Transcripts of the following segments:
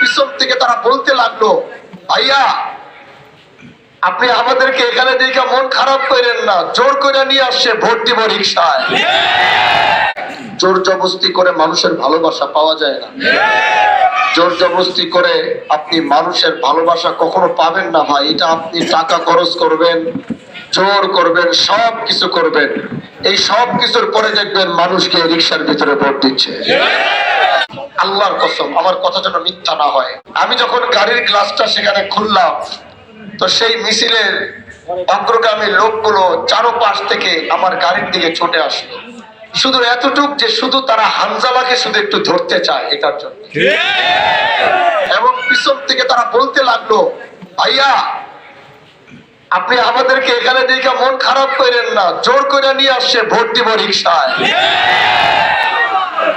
পিছন থেকে তারা বলতে লাগলো, ভাইয়া আপনি আমাদেরকে এখানে দেখে মন খারাপ করেন না, জোর করে নিয়ে আসছে ভোট দিব রিকশায়। জোর জবরদস্তি করে মানুষের ভালোবাসা পাওয়া যায় না। জোর জবরদস্তি করে আপনি মানুষের ভালোবাসা কখনো পাবেন না ভাই। এটা আপনি টাকা খরচ করবেন, জোর করবেন, সব কিছু করবেন, এই সব কিছুর পরে দেখবেন মানুষকে রিকশার ভিতরে ভোট দিচ্ছে। আল্লাহর কসম, আমার কথা যেন মিথ্যা না হয়, আমি যখন গাড়ির গ্লাসটা সেখানে খুললাম তো সেই মিছিলের অগ্রগামী লোকগুলো চারপাশ থেকে আমার গাড়ির দিকে ছুটে আসলো, শুধু এতটুক যে শুধু তারা হানজালাকে শুধু একটু ধরতে চায় এটার জন্য। এবং পিছন থেকে তারা বলতে লাগলো, ভাইয়া আপনি আমাদেরকে এখানে দেখে মন খারাপ করেন না, জোর করে নিয়ে আসছে ভোট দিব রিকশায়।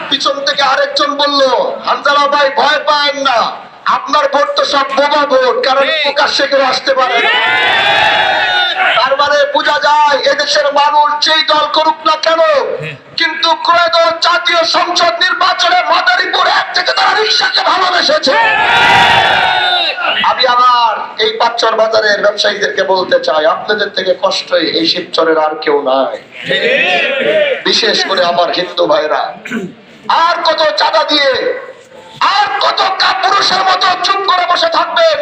পিছন থেকে আরেকজন বলল, হানজালা ভাই ভয় পায়েন না, আপনার ভোট তো সব বোমা ভোট, কারণ প্রকাশ্যে কেউ আসতে পারে না। তার মানে বোঝা যায় এদেশের মানুষ যেই দল করুক না কেন, কিন্তু ত্রয়োদশ জাতীয় সংসদ নির্বাচনে মাদারীপুর 1 থেকে তারা রিকশাকে ভালোবেসেছে। আমি আমার এই পাঁচচর বাজারের ব্যবসায়ীদেরকে বলতে চাই, আপনাদের থেকে কষ্টই এই শিবচরের আর কেউ নাই, বিশেষ করে আমার হিন্দু ভাইরা। আর কত চাঁদা দিয়ে, আর কত কাপুরুষের মতো চুপ করে বসে থাকবেন?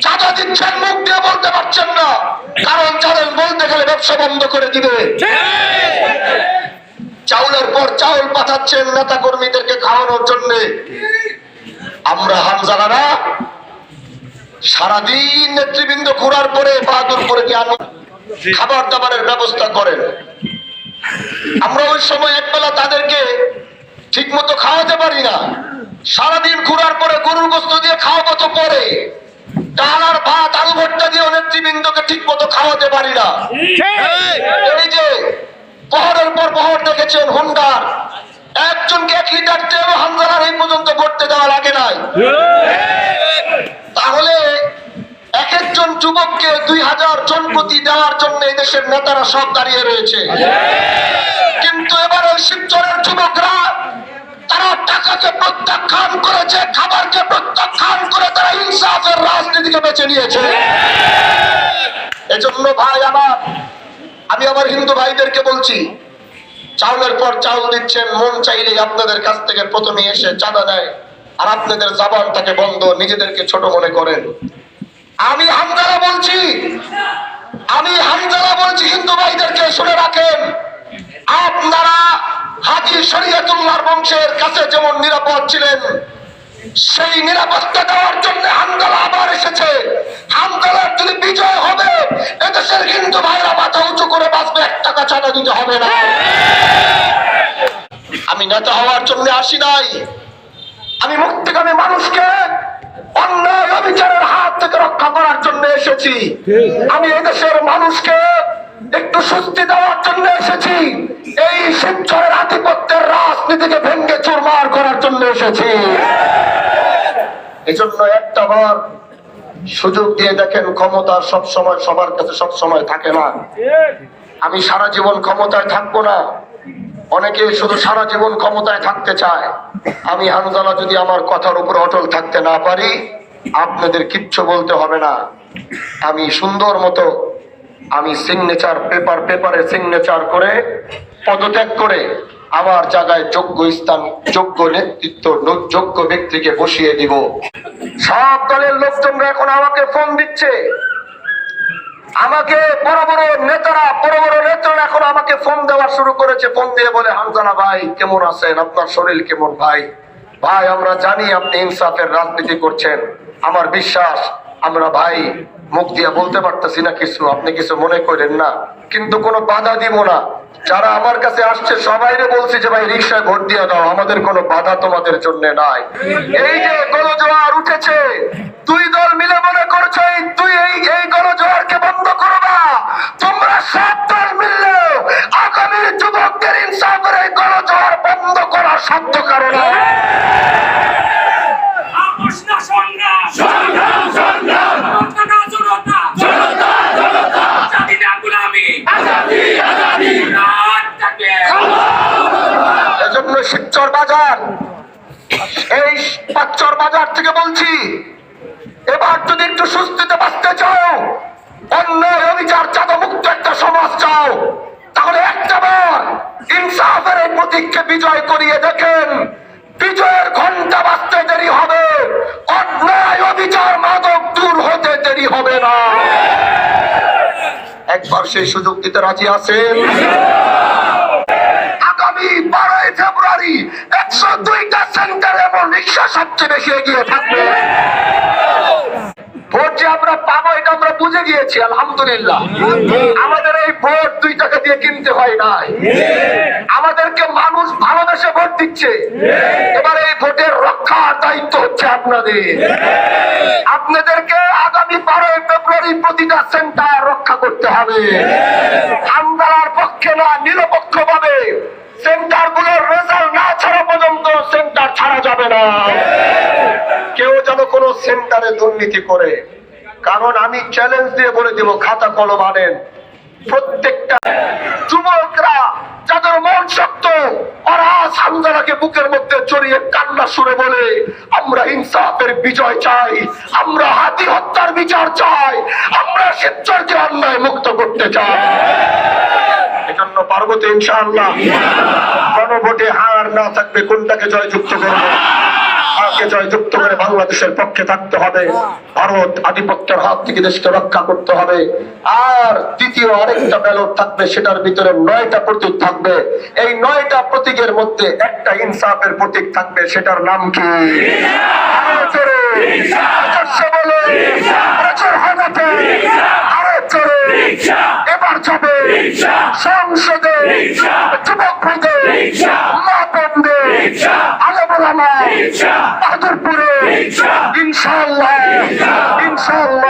চাঁদা দিচ্ছেন, মুখ দিয়ে বলতে পারছেন না, কারণ জানেন বলতে গেলে ব্যবসা বন্ধ করে দিবে। চাউলের পর চাউল পাঠাচ্ছেন নেতা কর্মীদেরকে খাওয়ানোর জন্য। আমরা হামজালারা সারাদিন নেতৃবৃন্দ ঘোরার পরে বাহাদুর করে দিয়ে খাবার দাবারের ব্যবস্থা করেন। আমরা ওই সময় একবেলা তাদেরকে ঠিক মতো খাওয়াতে পারি না। সারাদিন ঘোরার পরে গরুর গোস্ত দিয়ে খাওয়াবো তো পরে, ডাল আর ভাত আলু ভর্তা দিয়ে নেতৃবৃন্দকে ঠিক মতো খাওয়াতে পারি না। এই যে প্রহরের পর প্রহর দেখেছেন হুন্ডার, একজনকে 1 লিটার তেল হামজালার এই পর্যন্ত ভরতে দেওয়া লাগে নাই। তাহলে এক একজন যুবককে 2000 জন প্রতি দেওয়ার জন্য এই দেশের নেতারা সব দাঁড়িয়ে রয়েছে। কিন্তু এবারে শিবচরের যুবকরা তারা টাকাকে প্রত্যাখ্যান করেছে, খাবারকে প্রত্যাখ্যান করে তারা ইনসাফের রাজনীতিকে বেছে নিয়েছে। এজন্য ভাই আমি আমার হিন্দু ভাইদেরকে বলছি, চাউলের পর চাউল দিচ্ছেন, মন চাইলে আপনাদের কাছ থেকে প্রথমে এসে চাঁদা দেয়, আর আপনাদের জবান থাকে বন্ধ, নিজেদেরকে ছোট মনে করেন। আমি হামজালা বলছি হিন্দু ভাইদেরকে শুনে রাখেন, আপনারা হাজী শরীয়তুল্লাহর বংশের কাছে যেমন নিরাপদ ছিলেন, সেই নিরাপত্তা দেওয়ার জন্য হামজালা আবার এসেছে। হামজালার যদি বিজয় হবে, এদেশের হিন্দু ভাইরা মাথা উঁচু করে বাঁচবে, 1 টাকা চাঁদা দিতে হবে না। আমি নেতা হওয়ার জন্য আসি নাই, আমি মুক্তিকামী মানুষকে অন্যায় অবিচারের হাত থেকে রক্ষা করার জন্য এসেছি। আমি এদেশের মানুষকে একটু স্বস্তি দেওয়ার জন্য এসেছি। এই শিবচরের আধিপত্যের রাজনীতিকে ভেঙে চুরমার করার জন্য এসেছি। এজন্য একটা বার সুযোগ দিয়ে দেখেন, ক্ষমতা সব সময় সবার কাছে সব সময় থাকে না। আমি সারা জীবন ক্ষমতায় থাকবো না, অনেকে শুধু সারা জীবন ক্ষমতায় থাকতে চায়। আমি হামজালা যদি আমার কথার উপর অটল থাকতে না পারি, আপনাদের কিচ্ছু বলতে হবে না। আমি সুন্দর মতো আমি পেপারে সিগনেচার করে পদত্যাগ করে আমার জায়গায় যোগ্য স্থান, যোগ্য নেতৃত্ব, যোগ্য ব্যক্তিকে বসিয়ে দিব। সব দলের লোকজনরা এখন আমাকে ফোন দিচ্ছে, আমাকে বড় বড় নেতারা এখন আমাকে ফোন দেওয়া শুরু করেছে। ফোন দিয়ে বলে, হামজালা ভাই কেমন আছেন, আপনার শরীর কেমন? ভাই আমরা জানি আপনি ইনসাফের রাজনীতি করছেন, আমার বিশ্বাস আমরা ভাই মুখ দিয়ে বলতে পারতেছি না কিছু, আপনি কিছু মনে করেন না, কিন্তু কোনো বাধা দিব না। যারা আমার কাছে আসছে সবাইরে বলছি যে ভাই রিকশায় ভোট দিয়ে দাও, আমাদের কোনো বাধা তোমাদের জন্য নাই। এই যে গণজোয়ার উঠেছে, 2 দল মিলে মনে করছো এই গণজোয়ারকে বন্ধ করবা, তোমরা সব দল মিললে আগামী যুবকদের ইনসাফের এই গণজোয়ার বন্ধ করার শব্দ কারণে শিবচর বাজার, এই পাঁচচর বাজার এবার থেকে বলছি, এবার যদি একটু সুস্থিতে বাঁচতে চাও, অন্যায় অবিচার চাঁদামুক্ত একটা সমাজ চাও, তাহলে একটাবার ইনসাফের এই প্রতীককে বিজয় করিয়ে দেখেন। বিজয়ের ঘন্টা বাজতে দেরি হবে, অন্যায় অবিচার মাদক দূর হতে দেরি হবে না। একবার সেই সুযোগ দিতে রাজি আছেন? আগামী 12 ফেব্রুয়ারি 102টা সেন্টারে এমন রিক্সা সবচেয়ে বেশি এগিয়ে থাকবে। ভোট যে আমরা পাবো এটা আমরা বুঝে গিয়েছি, আলহামদুলিল্লাহ। আমাদের এই ভোট 2 টাকা দিয়ে কিনতে হয় নাই, আমাদেরকে মানুষ ভালোবেসে ভোট দিচ্ছে। এবার এই ভোটের রক্ষার দায়িত্ব হচ্ছে আপনাদের। আপনাদেরকে আগামী 12 ফেব্রুয়ারি প্রতিটা সেন্টার রক্ষা করতে হবে। আমদালার পক্ষে না, নিরপেক্ষভাবে সেন্টার গুলোর রেজাল্ট না ছাড়া পর্যন্ত সেন্টার ছাড়া যাবে না। কেউ যেন কোনো সেন্টারে দুর্নীতি করে, কারণ আমি চ্যালেঞ্জ দিয়ে বলে দেব, খাতা কলম আনেন। প্রত্যেকটা যুবকরা যাদের মন শক্ত, ওরা হামজালাকে বুকের মধ্যে জড়িয়ে কান্না সুরে বলে, আমরা ইনসাফের বিজয় চাই, আমরা হাতি হত্যার বিচার চাই, আমরা শিবচরকে অন্যায় মুক্ত করতে চাই। এজন্য পারবো তো ইনশাআল্লাহ। গণভোটে হার না থাকবে, কোনটাকে জয়যুক্ত করবো? হারকে জয়যুক্ত করে বাংলাদেশের পক্ষে থাকতে হবে। ভারত আধিপত্যের হাত থেকে দেশকে রক্ষা করতে হবে। আর দ্বিতীয় আরেকটা ব্যালট থাকবে, সেটার ভিতরে 9টা প্রতীক থাকবে। এই 9টা প্রতীকের মধ্যে একটা ইনসাফের প্রতীক থাকবে, সেটার নাম কি? এবার যাবে সংসদে যুবক ভাইদের, মা বোনদের, আলেমুলামা বাহাদুরপুরে ইনশাআল্লাহ ইনশাআল্লাহ।